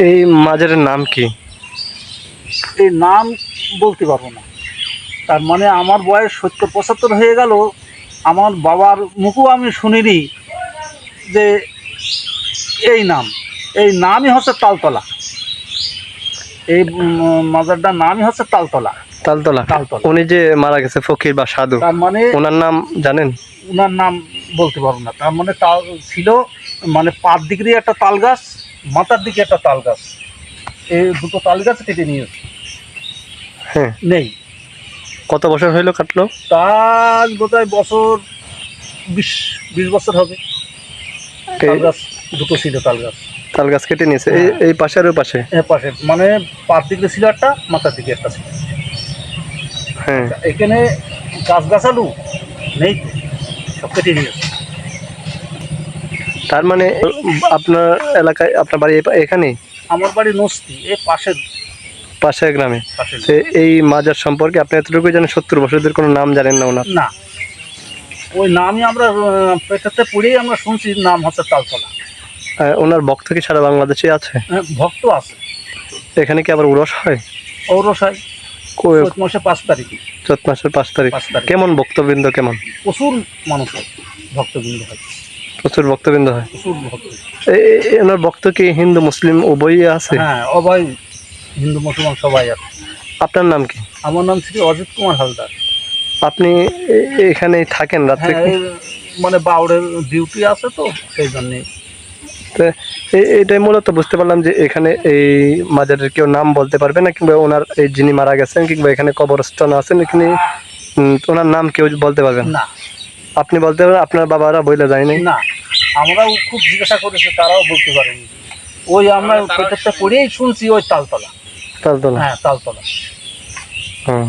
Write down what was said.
এই মাজারের নাম কি? এই নাম বলতে পারবো না। তার মানে আমার বয়স ৭০-৭৫ হয়ে গেল, আমার বাবার মুখও আমি শুনিনি যে এই নামই হচ্ছে তালতলা। এই মাজারটার নামই হচ্ছে তালতলা। তালতলা। তালতলা। উনি যে মারা গেছে ফকির বা সাধু, তার মানে ওনার নাম জানেন? ওনার নাম বলতে পারবো না। তার মানে তাল ছিল, মানে পার দিক দিয়ে একটা তাল গাছ, মাথার দিকে একটা তাল গাছ, এই দুটো তাল গাছ কেটে নিয়েছে। হ্যাঁ। নেই। কত বছর হইলো কাটলো? তার বোধহয় বছর ২০ বছর হবে। তাল গাছ দুটো ছিল, তাল গাছ। তাল গাছ কেটে নিয়েছে। এই পাশে আর ওই পাশে? পাশে, মানে পার দিকে ছিল একটা, মাথার দিকে একটা ছিল। হ্যাঁ। এখানে গাছগাছালু নেই তো, সব কেটে নিয়েছে। তার মানে আপনার এলাকায়, আপনার বাড়ি এখানেই? আমার বাড়ি নস্তি, এই পাশের গ্রামে। পাশের। এই মাজার সম্পর্কে আপনি এতটুকু জানেন, ৭০ বছরদের কোনো নাম জানেন না ওনার? না, ওই নামই আমরা পেটাতে পড়েই আমরা শুনছি, নাম হচ্ছে তালতলা। ওনার ভক্ত কি সারা বাংলাদেশে আছে? ভক্ত আছে। এখানে কি আবার উরস হয়? ঔরস হয় চৈত মাসে ৫ তারিখে। চৈত মাসের ৫ তারিখ। ৫ তারিখ। কেমন ভক্তবৃন্দ? কেমন? প্রচুর মানুষ হয়, ভক্তবৃন্দ হয়। প্রচুর ভক্তবৃন্দ হয়। প্রচুর ভক্ত। ওনার ভক্ত কি হিন্দু মুসলিম উভয়ই আছে? হ্যাঁ, উভয়, হিন্দু মুসলমান সবাই আছে। আপনার নাম কি? আমার নাম শ্রী অজিত কুমার হালদার। আপনি এখানেই থাকেন রাত্রে? হ্যাঁ, মানে বাউরের ডিউটি আছে তো, সেই জন্যে। তো এটাই মূলত বুঝতে পারলাম যে এখানে এই মাজারের কেউ নাম বলতে পারবে না, কিংবা ওনার এই যিনি মারা গেছেন কিংবা এখানে কবরস্থান আছেন এখানে, ওনার নাম কেউ বলতে পারবেন না। আপনি বলতে পারবেন, আপনার বাবারা বলে যায়নি? না, আমরাও খুব জিজ্ঞাসা করেছি, তারাও বলতে পারেনি। ওই আমরা প্রত্যেকটা পড়েই শুনছি ওই তালতলা। তালতলা। হ্যাঁ, তালতলা। হুম।